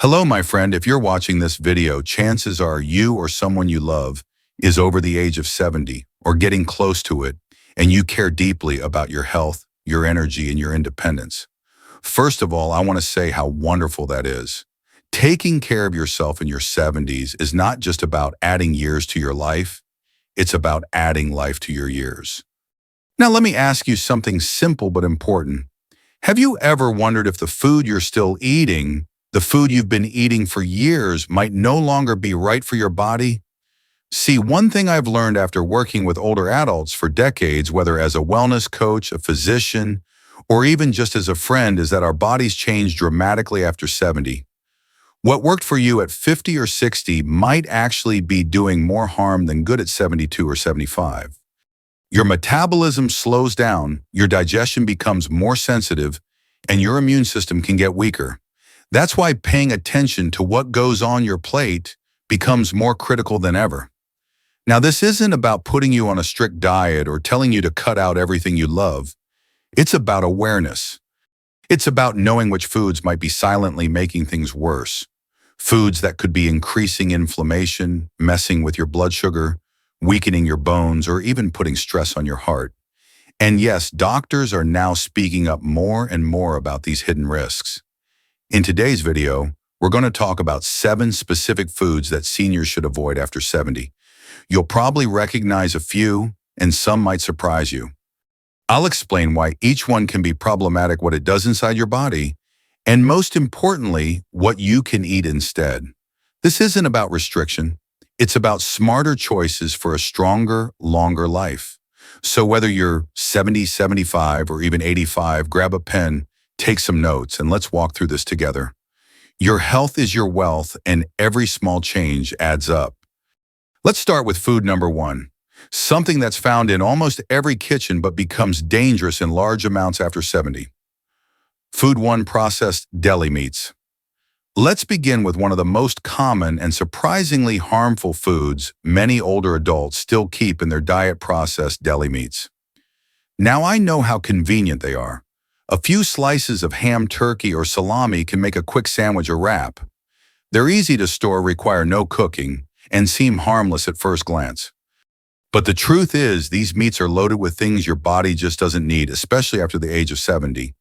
Hello, my friend. If you're watching this video, chances are you or someone you love is over the age of 70 or getting close to it, and you care deeply about your health, your energy, and your independence. First of all, I want to say how wonderful that is. Taking care of yourself in your 70s is not just about adding years to your life, it's about adding life to your years. Now, let me ask you something simple but important. Have you ever wondered if the food you're still eating, the food you've been eating for years, might no longer be right for your body? See, one thing I've learned after working with older adults for decades, whether as a wellness coach, a physician, or even just as a friend, is that our bodies change dramatically after 70. What worked for you at 50 or 60 might actually be doing more harm than good at 72 or 75. Your metabolism slows down, your digestion becomes more sensitive, and your immune system can get weaker. That's why paying attention to what goes on your plate becomes more critical than ever. Now, this isn't about putting you on a strict diet or telling you to cut out everything you love. It's about awareness. It's about knowing which foods might be silently making things worse. Foods that could be increasing inflammation, messing with your blood sugar, weakening your bones, or even putting stress on your heart. And yes, doctors are now speaking up more and more about these hidden risks. In today's video, we're going to talk about 7 specific foods that seniors should avoid after 70. You'll probably recognize a few, and some might surprise you. I'll explain why each one can be problematic, what it does inside your body, and most importantly, what you can eat instead. This isn't about restriction. It's about smarter choices for a stronger, longer life. So whether you're 70, 75, or even 85, grab a pen, take some notes, and let's walk through this together. Your health is your wealth, and every small change adds up. Let's start with food number 1, something that's found in almost every kitchen but becomes dangerous in large amounts after 70. Food 1, processed deli meats. Let's begin with one of the most common and surprisingly harmful foods many older adults still keep in their diet: processed deli meats. Now, I know how convenient they are. A few slices of ham, turkey, or salami can make a quick sandwich or wrap. They're easy to store, require no cooking, and seem harmless at first glance. But the truth is, these meats are loaded with things your body just doesn't need, especially after the age of 70.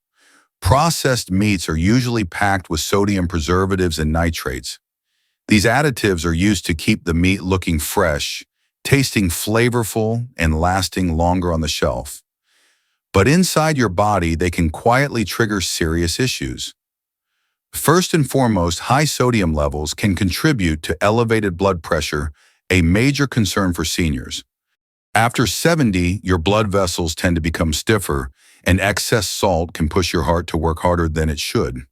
Processed meats are usually packed with sodium preservatives and nitrates. These additives are used to keep the meat looking fresh, tasting flavorful, and lasting longer on the shelf. But inside your body, they can quietly trigger serious issues. First and foremost, high sodium levels can contribute to elevated blood pressure, a major concern for seniors. After 70, your blood vessels tend to become stiffer, and excess salt can push your heart to work harder than it should.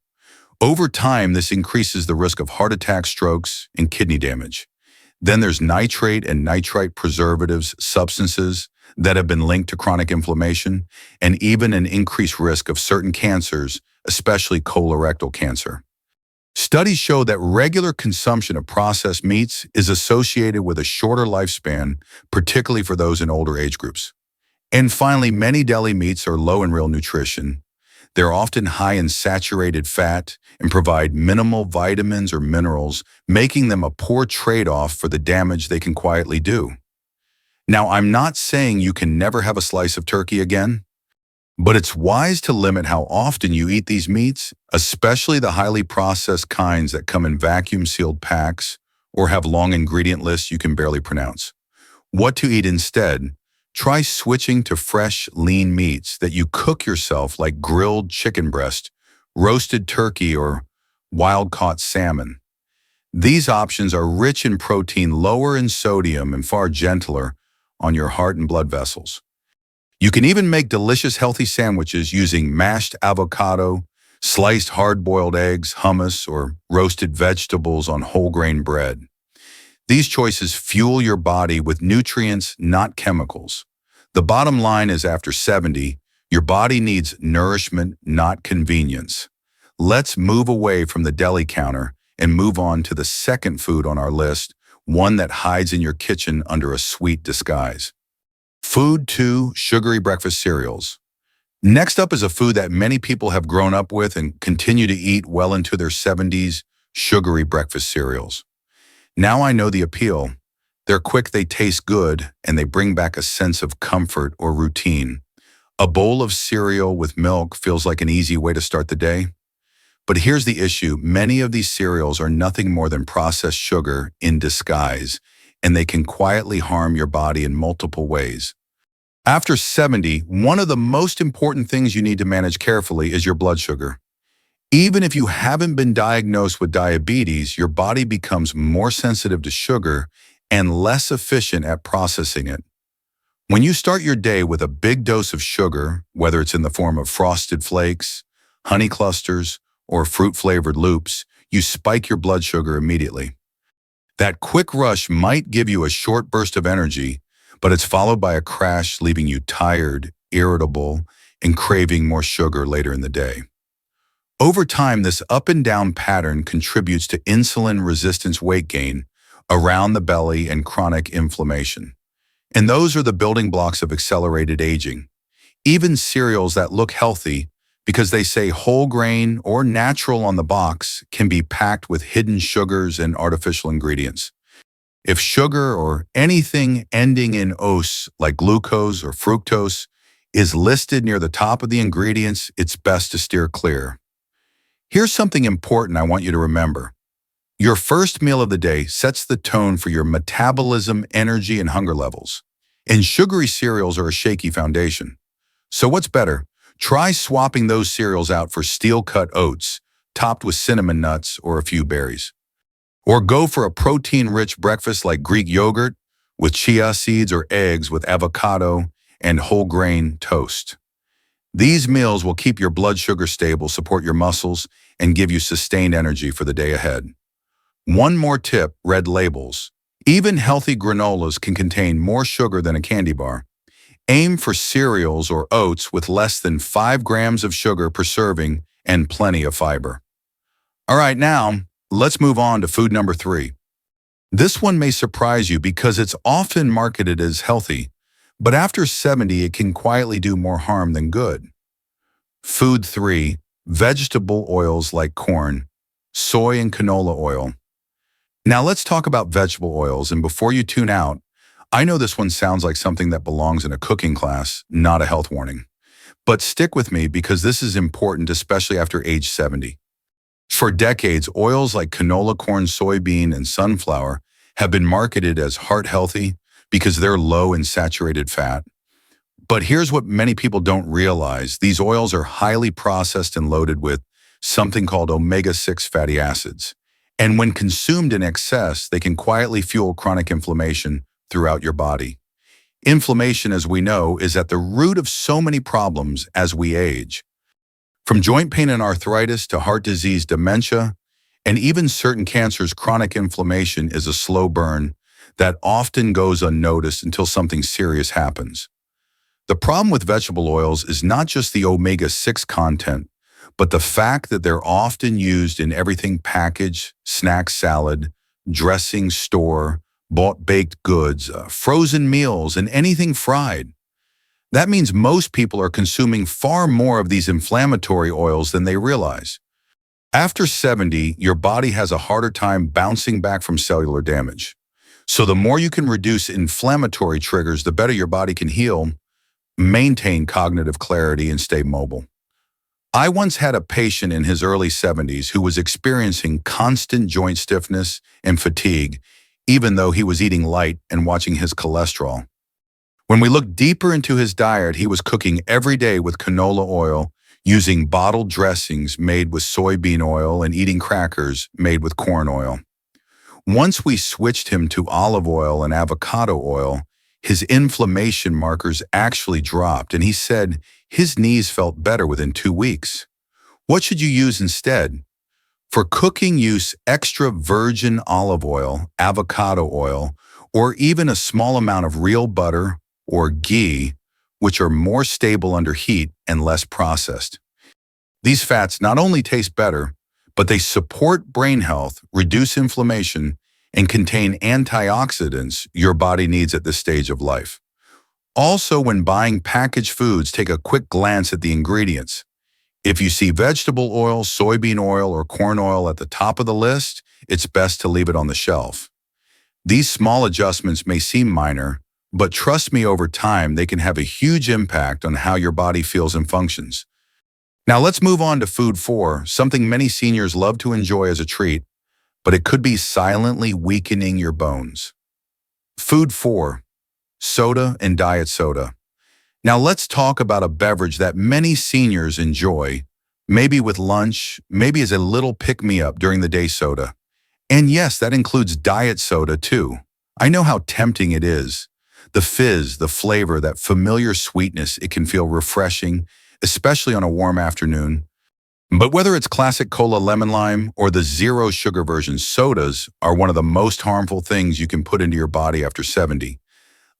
Over time, this increases the risk of heart attack, strokes, and kidney damage. Then there's nitrate and nitrite preservatives, substances that have been linked to chronic inflammation, and even an increased risk of certain cancers, especially colorectal cancer. Studies show that regular consumption of processed meats is associated with a shorter lifespan, particularly for those in older age groups. And finally, many deli meats are low in real nutrition. They're often high in saturated fat and provide minimal vitamins or minerals, making them a poor trade-off for the damage they can quietly do. Now, I'm not saying you can never have a slice of turkey again, but it's wise to limit how often you eat these meats, especially the highly processed kinds that come in vacuum-sealed packs or have long ingredient lists you can barely pronounce. What to eat instead? Try switching to fresh, lean meats that you cook yourself, like grilled chicken breast, roasted turkey, or wild-caught salmon. These options are rich in protein, lower in sodium, and far gentler on your heart and blood vessels. You can even make delicious, healthy sandwiches using mashed avocado, sliced hard-boiled eggs, hummus, or roasted vegetables on whole grain bread. These choices fuel your body with nutrients, not chemicals. The bottom line is, after 70, your body needs nourishment, not convenience. Let's move away from the deli counter and move on to the second food on our list, one that hides in your kitchen under a sweet disguise. Food 2, sugary breakfast cereals. Next up is a food that many people have grown up with and continue to eat well into their 70s, sugary breakfast cereals. Now I know the appeal. They're quick, they taste good, and they bring back a sense of comfort or routine. A bowl of cereal with milk feels like an easy way to start the day. But here's the issue. Many of these cereals are nothing more than processed sugar in disguise, and they can quietly harm your body in multiple ways. After 70, one of the most important things you need to manage carefully is your blood sugar. Even if you haven't been diagnosed with diabetes, your body becomes more sensitive to sugar and less efficient at processing it. When you start your day with a big dose of sugar, whether it's in the form of frosted flakes, honey clusters, or fruit-flavored loops, you spike your blood sugar immediately. That quick rush might give you a short burst of energy, but it's followed by a crash, leaving you tired, irritable, and craving more sugar later in the day. Over time, this up and down pattern contributes to insulin resistance, weight gain around the belly, and chronic inflammation. And those are the building blocks of accelerated aging. Even cereals that look healthy, because they say whole grain or natural on the box, can be packed with hidden sugars and artificial ingredients. If sugar or anything ending in ose, like glucose or fructose, is listed near the top of the ingredients, it's best to steer clear. Here's something important I want you to remember. Your first meal of the day sets the tone for your metabolism, energy, and hunger levels. And sugary cereals are a shaky foundation. So what's better? Try swapping those cereals out for steel-cut oats, topped with cinnamon nuts or a few berries. Or go for a protein-rich breakfast like Greek yogurt with chia seeds, or eggs with avocado and whole grain toast. These meals will keep your blood sugar stable, support your muscles, and give you sustained energy for the day ahead. One more tip: read labels. Even healthy granolas can contain more sugar than a candy bar. Aim for cereals or oats with less than 5 grams of sugar per serving and plenty of fiber. All right, now let's move on to food number 3. This one may surprise you because it's often marketed as healthy, but after 70, it can quietly do more harm than good. Food 3, vegetable oils like corn, soy, and canola oil. Now let's talk about vegetable oils, and before you tune out, I know this one sounds like something that belongs in a cooking class, not a health warning. But stick with me because this is important, especially after age 70. For decades, oils like canola, corn, soybean, and sunflower have been marketed as heart-healthy because they're low in saturated fat. But here's what many people don't realize. These oils are highly processed and loaded with something called omega-6 fatty acids. And when consumed in excess, they can quietly fuel chronic inflammation throughout your body. Inflammation, as we know, is at the root of so many problems as we age. From joint pain and arthritis to heart disease, dementia, and even certain cancers, chronic inflammation is a slow burn that often goes unnoticed until something serious happens. The problem with vegetable oils is not just the omega-6 content, but the fact that they're often used in everything: packaged, snack, salad, dressing, store, bought baked goods, frozen meals, and anything fried. That means most people are consuming far more of these inflammatory oils than they realize. After 70, your body has a harder time bouncing back from cellular damage. So the more you can reduce inflammatory triggers, the better your body can heal, maintain cognitive clarity, and stay mobile. I once had a patient in his early 70s who was experiencing constant joint stiffness and fatigue, even though he was eating light and watching his cholesterol. When we looked deeper into his diet, he was cooking every day with canola oil, using bottled dressings made with soybean oil, and eating crackers made with corn oil. Once we switched him to olive oil and avocado oil, his inflammation markers actually dropped, and he said his knees felt better within 2 weeks. What should you use instead? For cooking, use extra virgin olive oil, avocado oil, or even a small amount of real butter or ghee, which are more stable under heat and less processed. These fats not only taste better, but they support brain health, reduce inflammation, and contain antioxidants your body needs at this stage of life. Also, when buying packaged foods, take a quick glance at the ingredients. If you see vegetable oil, soybean oil, or corn oil at the top of the list, it's best to leave it on the shelf. These small adjustments may seem minor, but trust me, over time, they can have a huge impact on how your body feels and functions. Now let's move on to food 4, something many seniors love to enjoy as a treat, but it could be silently weakening your bones. Food 4, soda and diet soda. Now let's talk about a beverage that many seniors enjoy, maybe with lunch, maybe as a little pick-me-up during the day soda. And yes, that includes diet soda too. I know how tempting it is. The fizz, the flavor, that familiar sweetness, it can feel refreshing, especially on a warm afternoon. But whether it's classic cola lemon lime or the zero sugar version, sodas are one of the most harmful things you can put into your body after 70.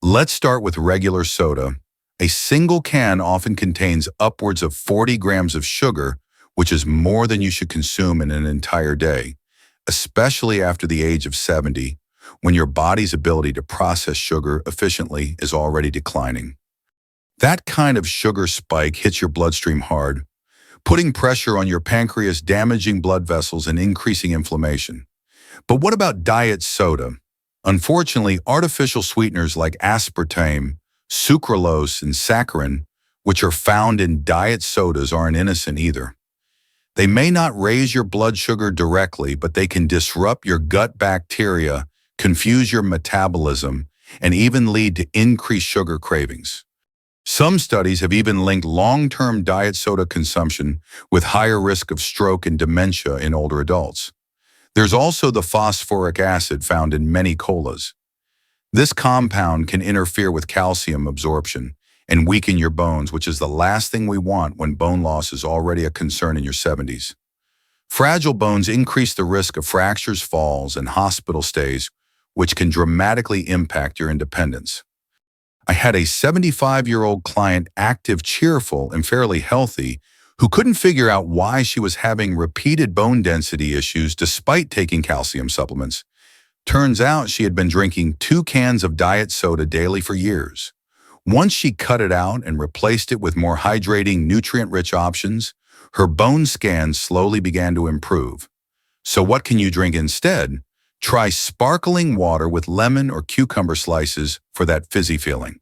Let's start with regular soda. A single can often contains upwards of 40 grams of sugar, which is more than you should consume in an entire day, especially after the age of 70, when your body's ability to process sugar efficiently is already declining. That kind of sugar spike hits your bloodstream hard, putting pressure on your pancreas, damaging blood vessels and increasing inflammation. But what about diet soda? Unfortunately, artificial sweeteners like aspartame, sucralose, and saccharin, which are found in diet sodas, aren't innocent either. They may not raise your blood sugar directly, but they can disrupt your gut bacteria, confuse your metabolism, and even lead to increased sugar cravings. Some studies have even linked long-term diet soda consumption with higher risk of stroke and dementia in older adults. There's also the phosphoric acid found in many colas. This compound can interfere with calcium absorption and weaken your bones, which is the last thing we want when bone loss is already a concern in your 70s. Fragile bones increase the risk of fractures, falls, and hospital stays, which can dramatically impact your independence. I had a 75-year-old client, active, cheerful, and fairly healthy, who couldn't figure out why she was having repeated bone density issues despite taking calcium supplements. Turns out she had been drinking 2 cans of diet soda daily for years. Once she cut it out and replaced it with more hydrating, nutrient-rich options, her bone scans slowly began to improve. So what can you drink instead? Try sparkling water with lemon or cucumber slices for that fizzy feeling.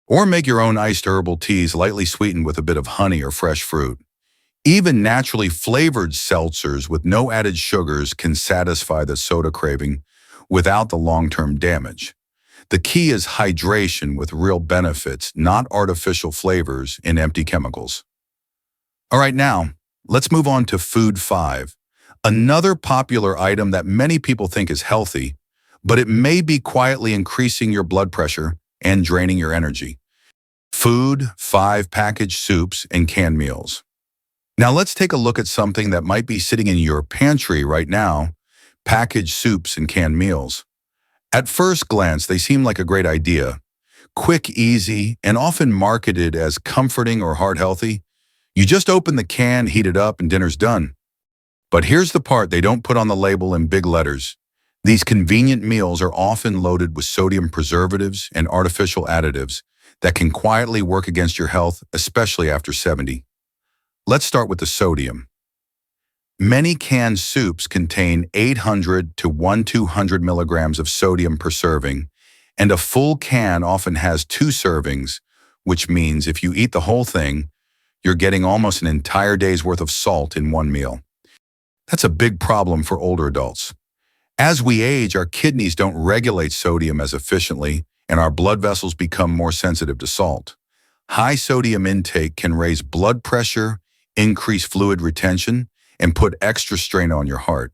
Or make your own iced herbal teas lightly sweetened with a bit of honey or fresh fruit. Even naturally flavored seltzers with no added sugars can satisfy the soda craving without the long-term damage. The key is hydration with real benefits, not artificial flavors and empty chemicals. All right, now, let's move on to food 5. Another popular item that many people think is healthy, but it may be quietly increasing your blood pressure and draining your energy. Food 5, packaged soups and canned meals. Now let's take a look at something that might be sitting in your pantry right now: packaged soups and canned meals. At first glance, they seem like a great idea. Quick, easy, and often marketed as comforting or heart-healthy. You just open the can, heat it up, and dinner's done. But here's the part they don't put on the label in big letters. These convenient meals are often loaded with sodium preservatives and artificial additives that can quietly work against your health, especially after 70. Let's start with the sodium. Many canned soups contain 800 to 1,200 milligrams of sodium per serving, and a full can often has 2 servings, which means if you eat the whole thing, you're getting almost an entire day's worth of salt in one meal. That's a big problem for older adults. As we age, our kidneys don't regulate sodium as efficiently, and our blood vessels become more sensitive to salt. High sodium intake can raise blood pressure, increase fluid retention, and put extra strain on your heart.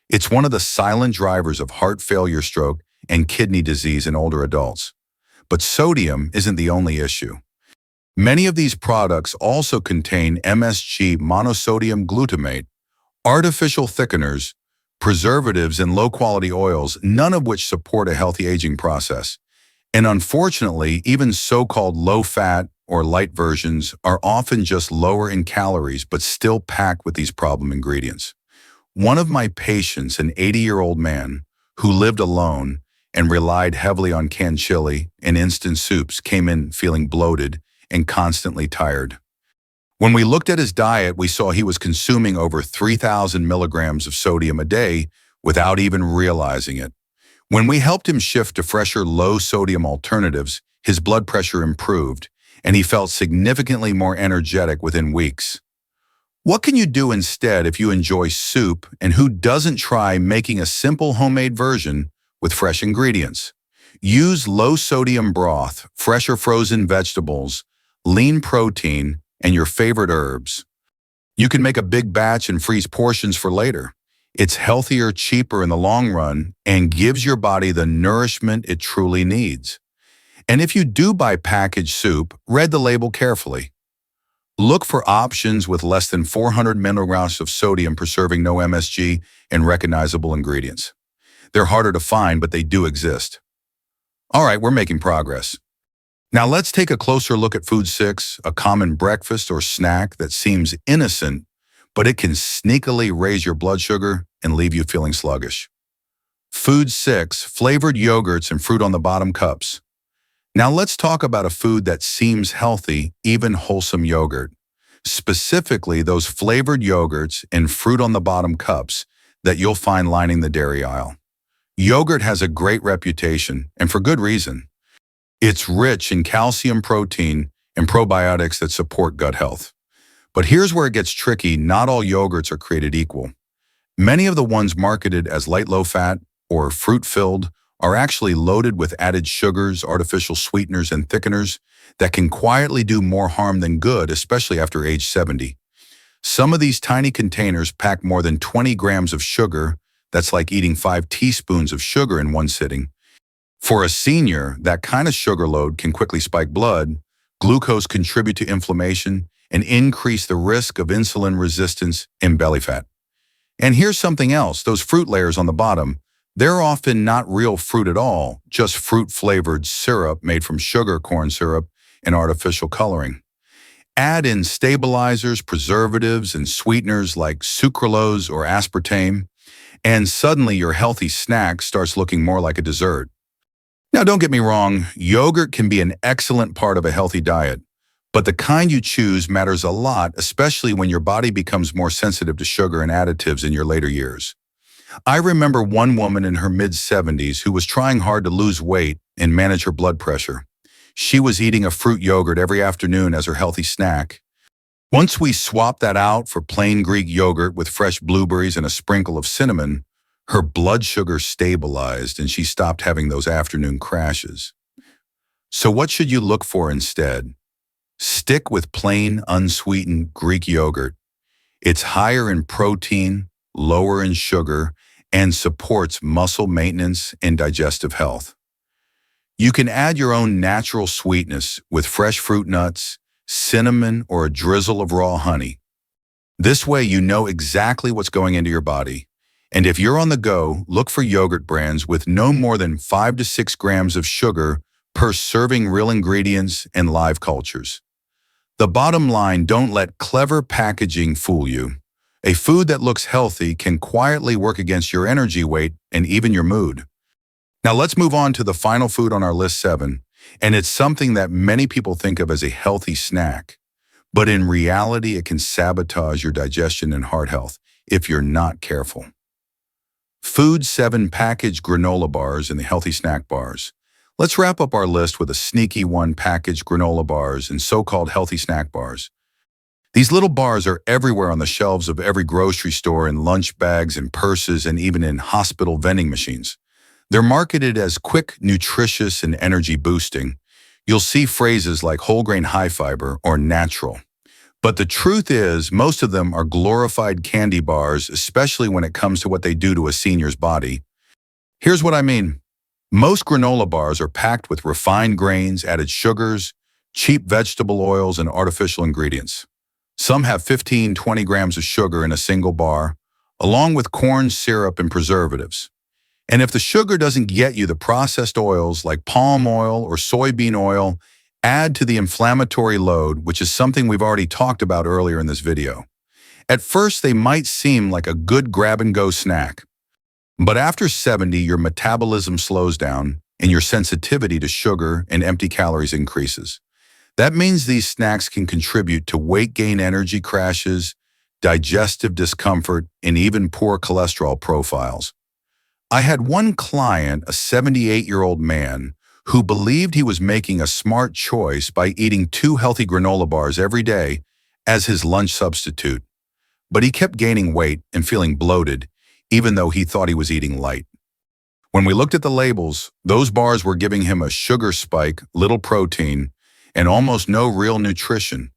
It's one of the silent drivers of heart failure, stroke, and kidney disease in older adults. But sodium isn't the only issue. Many of these products also contain MSG, monosodium glutamate, artificial thickeners, preservatives, and low-quality oils, none of which support a healthy aging process. And unfortunately, even so-called low-fat or light versions are often just lower in calories but still packed with these problem ingredients. One of my patients, an 80-year-old man who lived alone and relied heavily on canned chili and instant soups, came in feeling bloated and constantly tired. When we looked at his diet, we saw he was consuming over 3,000 milligrams of sodium a day without even realizing it. When we helped him shift to fresher, low-sodium alternatives, his blood pressure improved, and he felt significantly more energetic within weeks. What can you do instead if you enjoy soup, and who doesn't try making a simple homemade version with fresh ingredients? Use low-sodium broth, fresh or frozen vegetables, lean protein, and your favorite herbs. You can make a big batch and freeze portions for later. It's healthier, cheaper in the long run, and gives your body the nourishment it truly needs. And if you do buy packaged soup, read the label carefully. Look for options with less than 400 milligrams of sodium per serving, no MSG, and recognizable ingredients. They're harder to find, but they do exist. All right, we're making progress. Now let's take a closer look at food 6, a common breakfast or snack that seems innocent, but it can sneakily raise your blood sugar and leave you feeling sluggish. Food 6, flavored yogurts and fruit on the bottom cups. Now let's talk about a food that seems healthy, even wholesome yogurt. Specifically, those flavored yogurts and fruit on the bottom cups that you'll find lining the dairy aisle. Yogurt has a great reputation, and for good reason. It's rich in calcium, protein, and probiotics that support gut health. But here's where it gets tricky. Not all yogurts are created equal. Many of the ones marketed as light low-fat or fruit-filled are actually loaded with added sugars, artificial sweeteners, and thickeners that can quietly do more harm than good, especially after age 70. Some of these tiny containers pack more than 20 grams of sugar. That's like eating 5 teaspoons of sugar in one sitting. For a senior, that kind of sugar load can quickly spike blood, glucose contribute to inflammation, and increase the risk of insulin resistance and belly fat. And here's something else, those fruit layers on the bottom, they're often not real fruit at all, just fruit-flavored syrup made from sugar, corn syrup, and artificial coloring. Add in stabilizers, preservatives, and sweeteners like sucralose or aspartame, and suddenly your healthy snack starts looking more like a dessert. Now, don't get me wrong, yogurt can be an excellent part of a healthy diet, but the kind you choose matters a lot, especially when your body becomes more sensitive to sugar and additives in your later years. I remember one woman in her mid-70s who was trying hard to lose weight and manage her blood pressure. She was eating a fruit yogurt every afternoon as her healthy snack. Once we swapped that out for plain Greek yogurt with fresh blueberries and a sprinkle of cinnamon, her blood sugar stabilized and she stopped having those afternoon crashes. So what should you look for instead? Stick with plain, unsweetened Greek yogurt. It's higher in protein, lower in sugar, and supports muscle maintenance and digestive health. You can add your own natural sweetness with fresh fruit nuts, cinnamon, or a drizzle of raw honey. This way you know exactly what's going into your body. And if you're on the go, look for yogurt brands with no more than 5 to 6 grams of sugar per serving, real ingredients, and live cultures. The bottom line, don't let clever packaging fool you. A food that looks healthy can quietly work against your energy weight and even your mood. Now let's move on to the final food on our list 7, and it's something that many people think of as a healthy snack. But in reality, it can sabotage your digestion and heart health if you're not careful. Food 7, packaged granola bars in the healthy snack bars. Let's wrap up our list with a sneaky one, packaged granola bars and so-called healthy snack bars. These little bars are everywhere on the shelves of every grocery store, in lunch bags and purses, and even in hospital vending machines. They're marketed as quick, nutritious, and energy boosting. You'll see phrases like whole grain, high fiber, or natural. But the truth is, most of them are glorified candy bars, especially when it comes to what they do to a senior's body. Here's what I mean. Most granola bars are packed with refined grains, added sugars, cheap vegetable oils, and artificial ingredients. Some have 15-20 grams of sugar in a single bar, along with corn syrup and preservatives. And if the sugar doesn't get you, the processed oils like palm oil or soybean oil add to the inflammatory load, which is something we've already talked about earlier in this video. At first, they might seem like a good grab-and-go snack. But after 70, your metabolism slows down and your sensitivity to sugar and empty calories increases. That means these snacks can contribute to weight gain, energy crashes, digestive discomfort, and even poor cholesterol profiles. I had one client, a 78-year-old man, who believed he was making a smart choice by eating 2 healthy granola bars every day as his lunch substitute. But he kept gaining weight and feeling bloated, even though he thought he was eating light. When we looked at the labels, those bars were giving him a sugar spike, little protein, and almost no real nutrition.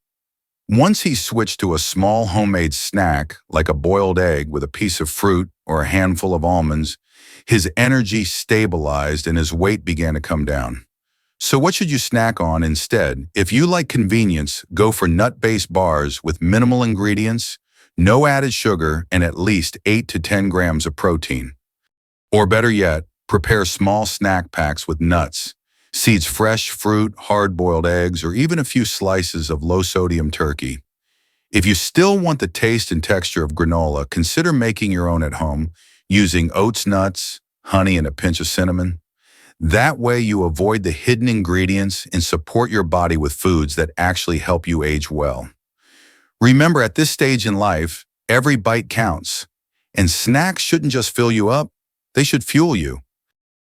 Once he switched to a small homemade snack, like a boiled egg with a piece of fruit or a handful of almonds, his energy stabilized and his weight began to come down. So what should you snack on instead? If you like convenience, go for nut-based bars with minimal ingredients, no added sugar, and at least 8 to 10 grams of protein. Or better yet, prepare small snack packs with nuts, seeds, fresh fruit, hard-boiled eggs, or even a few slices of low-sodium turkey. If you still want the taste and texture of granola, consider making your own at home using oats, nuts, honey, and a pinch of cinnamon. That way you avoid the hidden ingredients and support your body with foods that actually help you age well. Remember, at this stage in life, every bite counts, and snacks shouldn't just fill you up, they should fuel you.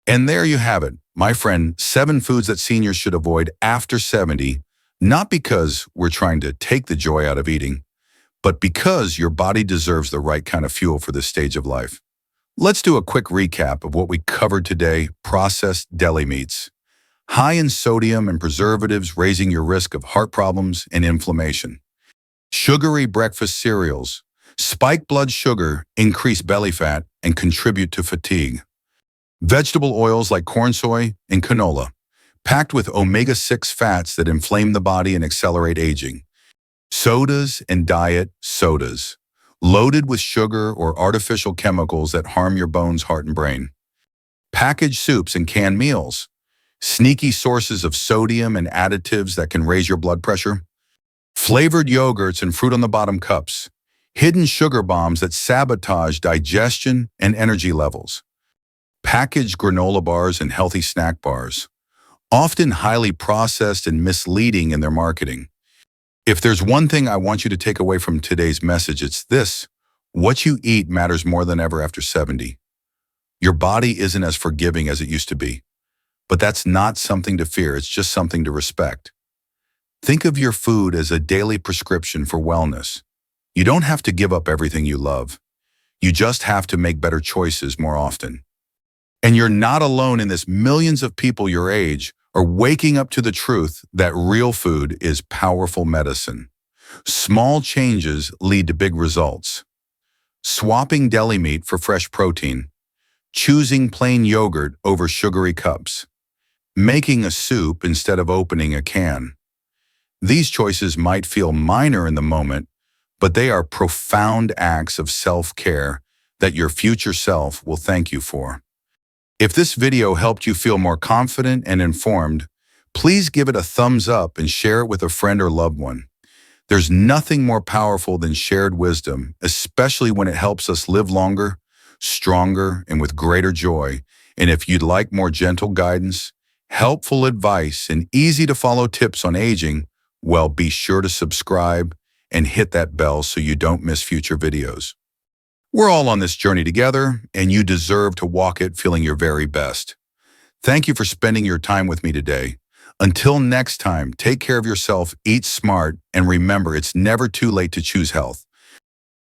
And there you have it, my friend, 7 foods that seniors should avoid after 70, not because we're trying to take the joy out of eating, but because your body deserves the right kind of fuel for this stage of life. Let's do a quick recap of what we covered today. Processed deli meats. High in sodium and preservatives, raising your risk of heart problems and inflammation. Sugary breakfast cereals. Spike blood sugar, increase belly fat, and contribute to fatigue. Vegetable oils like corn, soy, and canola, packed with omega-6 fats that inflame the body and accelerate aging. Sodas and diet sodas, loaded with sugar or artificial chemicals that harm your bones, heart, and brain. Packaged soups and canned meals, sneaky sources of sodium and additives that can raise your blood pressure. Flavored yogurts and fruit on the bottom cups, hidden sugar bombs that sabotage digestion and energy levels. Packaged granola bars and healthy snack bars, often highly processed and misleading in their marketing. If there's one thing I want you to take away from today's message, it's this: what you eat matters more than ever after 70. Your body isn't as forgiving as it used to be, but that's not something to fear, it's just something to respect. Think of your food as a daily prescription for wellness. You don't have to give up everything you love. You just have to make better choices more often. And you're not alone in this. Millions of people your age are waking up to the truth that real food is powerful medicine. Small changes lead to big results. Swapping deli meat for fresh protein. Choosing plain yogurt over sugary cups. Making a soup instead of opening a can. These choices might feel minor in the moment, but they are profound acts of self-care that your future self will thank you for. If this video helped you feel more confident and informed, please give it a thumbs up and share it with a friend or loved one. There's nothing more powerful than shared wisdom, especially when it helps us live longer, stronger, and with greater joy. And if you'd like more gentle guidance, helpful advice, and easy-to-follow tips on aging, well, be sure to subscribe and hit that bell so you don't miss future videos. We're all on this journey together, and you deserve to walk it feeling your very best. Thank you for spending your time with me today. Until next time, take care of yourself, eat smart, and remember, it's never too late to choose health.